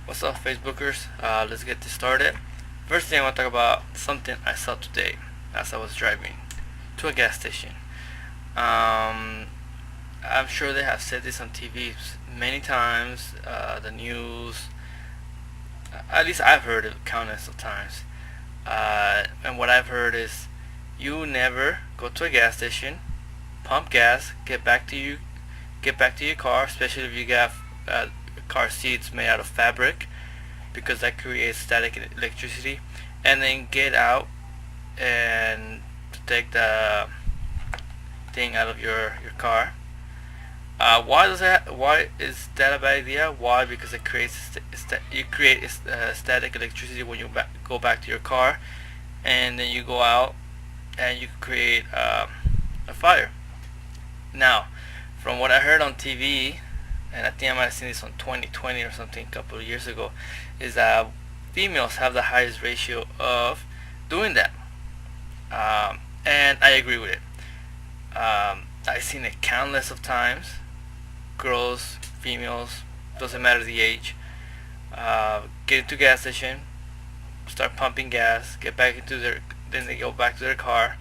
What's up, Facebookers? Let's get this started. First thing I want to talk about something I saw today as I was driving to a gas station. Um, I'm sure they have said this on TV many times, the news. At least I've heard it countless of times. And what I've heard is, you never go to a gas station, pump gas, get back to your car, especially if you got car seats made out of fabric, because that creates static electricity, and then get out and to take the thing out of your car. Why is that a bad idea? Why? Because it creates you create static electricity when you go back to your car, and then you go out and you create a fire. Now, from what I heard on TV, and I think I might have seen this on 2020 or something a couple of years ago, is that females have the highest ratio of doing that. And I agree with it. I've seen it countless of times. Girls, females, doesn't matter the age. Get into gas station, start pumping gas, then they go back to their car,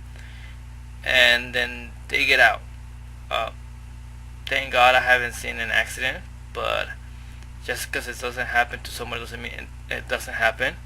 and then they get out. Uh, Thank God I haven't seen an accident, but just because it doesn't happen to someone doesn't mean it doesn't happen.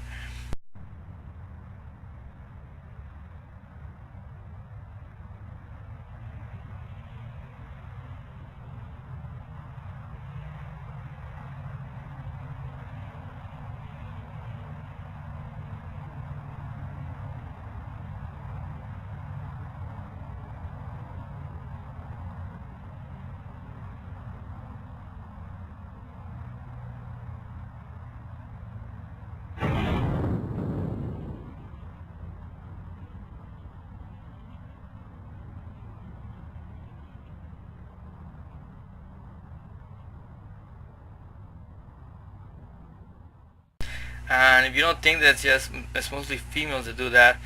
And if you don't think it's mostly females that do that,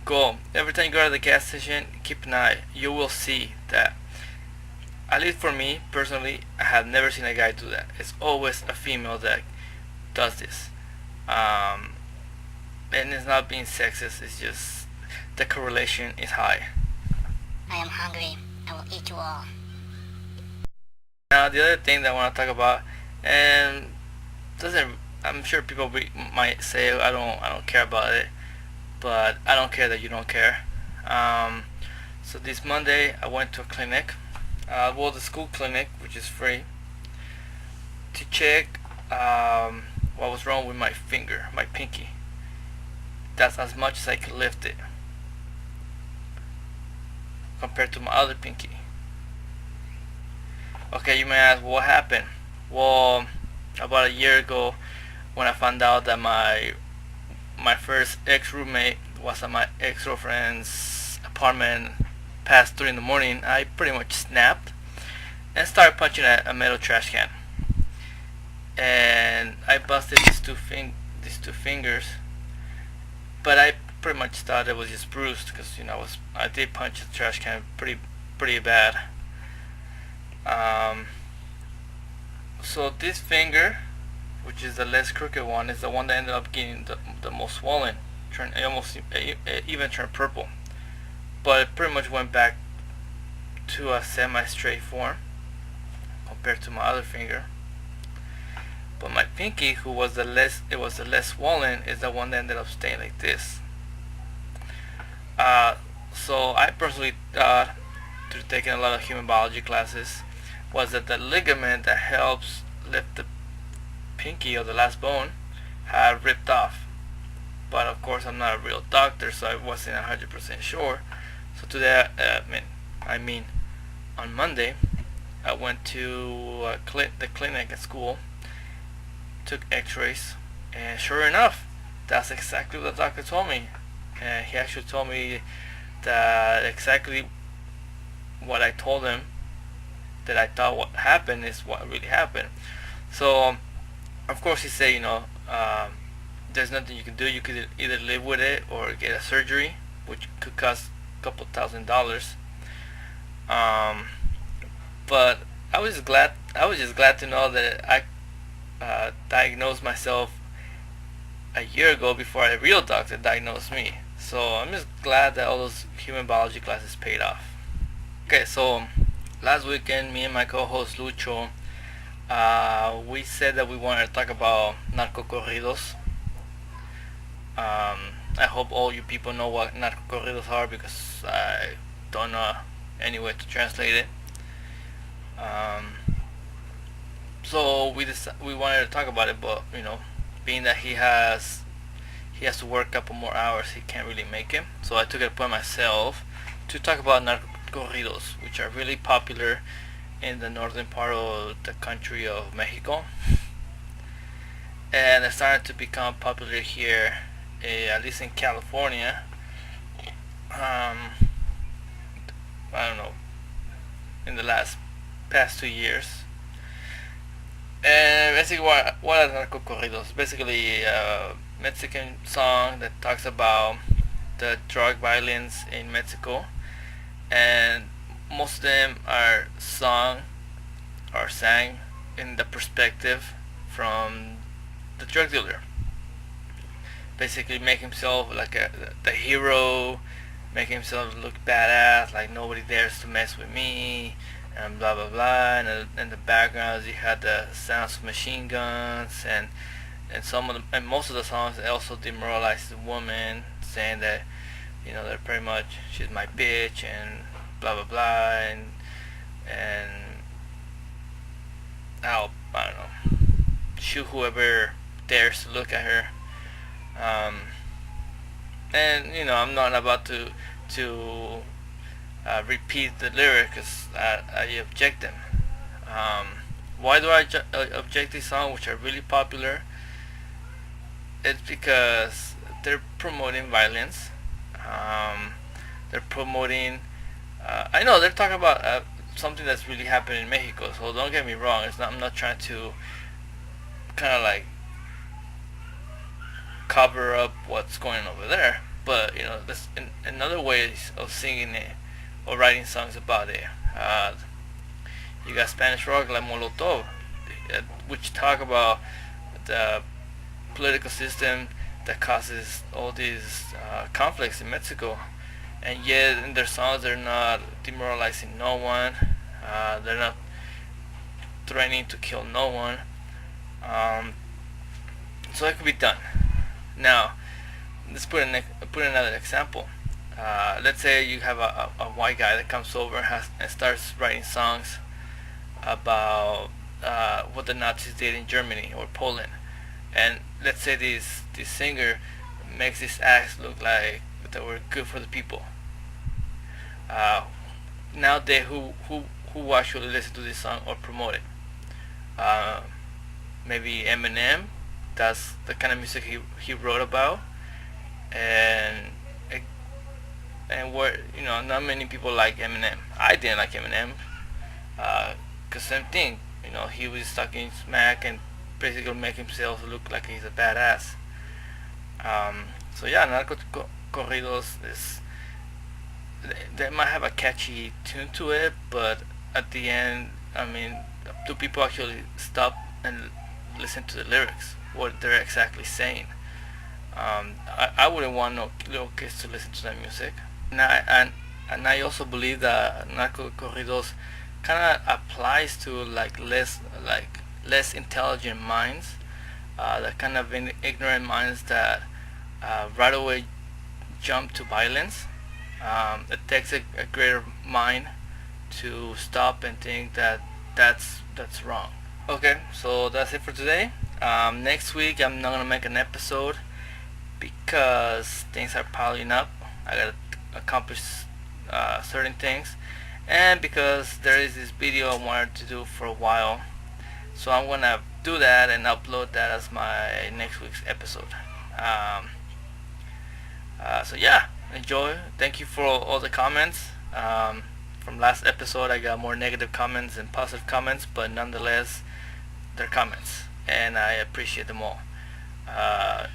go. Every time you go to the gas station, keep an eye. You will see that. At least for me personally, I have never seen a guy do that. It's always a female that does this. Um, and it's not being sexist. It's just the correlation is high. I am hungry. I will eat you all. Now the other thing that I want to talk about, and doesn't I'm sure people might say I don't care about it, but I don't care that you don't care. Um, so this Monday I went to a clinic, the school clinic, which is free, to check what was wrong with my finger, my pinky. That's as much as I could lift it compared to my other pinky. Okay, you may ask, what happened? Well, about a year ago, when I found out that my first ex-roommate was at my ex-girlfriend's apartment past 3 in the morning, I pretty much snapped and started punching a metal trash can. And I busted these two fingers, but I pretty much thought it was just bruised because I did punch the trash can pretty bad. Um, so this finger, which is the less crooked one, is the one that ended up getting the most swollen. It even turned purple. But it pretty much went back to a semi-straight form compared to my other finger. But my pinky, was the less swollen, is the one that ended up staying like this. So I personally thought, through taking a lot of human biology classes, was that the ligament that helps lift the pinky, or the last bone, had ripped off. But of course I'm not a real doctor, so I wasn't 100% sure. So today, on Monday, I went to the clinic at school, took x-rays, and sure enough, that's exactly what the doctor told me. And he actually told me that exactly what I told him that I thought what happened is what really happened. So of course he said, there's nothing you can do. You could either live with it or get a surgery, which could cost a couple $1,000s. But I was just glad to know that diagnosed myself a year ago before a real doctor diagnosed me. So I'm just glad that all those human biology classes paid off. Okay, so last weekend, me and my co-host Lucho, we said that we wanted to talk about Narco Corridos. I hope all you people know what Narco Corridos are because I don't know any way to translate it. Um, so we wanted to talk about it, but being that he has to work a couple more hours, he can't really make it. So I took it upon myself to talk about narco corridos, which are really popular in the northern part of the country of Mexico, and they're starting to become popular here, at least in California. I don't know, in the past 2 years. And basically, what are narco corridos? Basically, a Mexican song that talks about the drug violence in Mexico, and most of them are sung or sang in the perspective from the drug dealer. Basically, make himself like the hero, make himself look badass, like nobody dares to mess with me, and blah blah blah. And in the backgrounds, you had the sounds of machine guns, and most of the songs also demoralize the woman, saying that they're pretty much she's my bitch and blah blah blah, and I don't know, shoot whoever dares to look at her. Um, and I'm not about to repeat the lyrics because I object them. Um, why do I object these songs, which are really popular? It's because they're promoting violence. Um, they're promoting. I know they're talking about something that's really happening in Mexico. So don't get me wrong. I'm not trying to kind of like cover up what's going on over there. But there's another ways of singing it or writing songs about it. You got Spanish rock like Molotov, which talk about the political system that causes all these conflicts in Mexico, and yet in their songs they're not demoralizing no one. They're not threatening to kill no one. Um, so it could be done. Now, let's put another example. Let's say you have a white guy that comes over and starts writing songs about what the Nazis did in Germany or Poland, and let's say this singer makes these acts look like they were good for the people. Uh, Nowadays, who actually listen to this song or promote it? Uh, Maybe Eminem. That's the kind of music he wrote about, and what not many people like Eminem. I didn't like Eminem, cause same thing. He was talking smack and basically make himself look like he's a badass. So yeah, narco corridos is they might have a catchy tune to it, but at the end, I mean, do people actually stop and listen to the lyrics? What they're exactly saying? I wouldn't want no little kids to listen to that music. And I also believe that narco corridos kind of applies to less intelligent minds, the kind of ignorant minds that right away jump to violence. It takes a greater mind to stop and think that that's wrong. Okay, so that's it for today. Next week I'm not gonna make an episode because things are piling up. I gotta accomplish certain things, and because there is this video I wanted to do for a while, so I'm gonna do that and upload that as my next week's episode. So yeah, enjoy. Thank you for all the comments. From last episode I got more negative comments than positive comments, but nonetheless they're comments and I appreciate them all.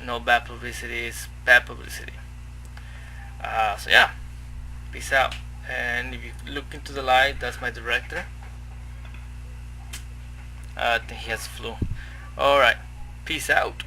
No bad publicity is bad publicity. So yeah, peace out. And if you look into the light, that's my director. I think he has flu. Alright, peace out.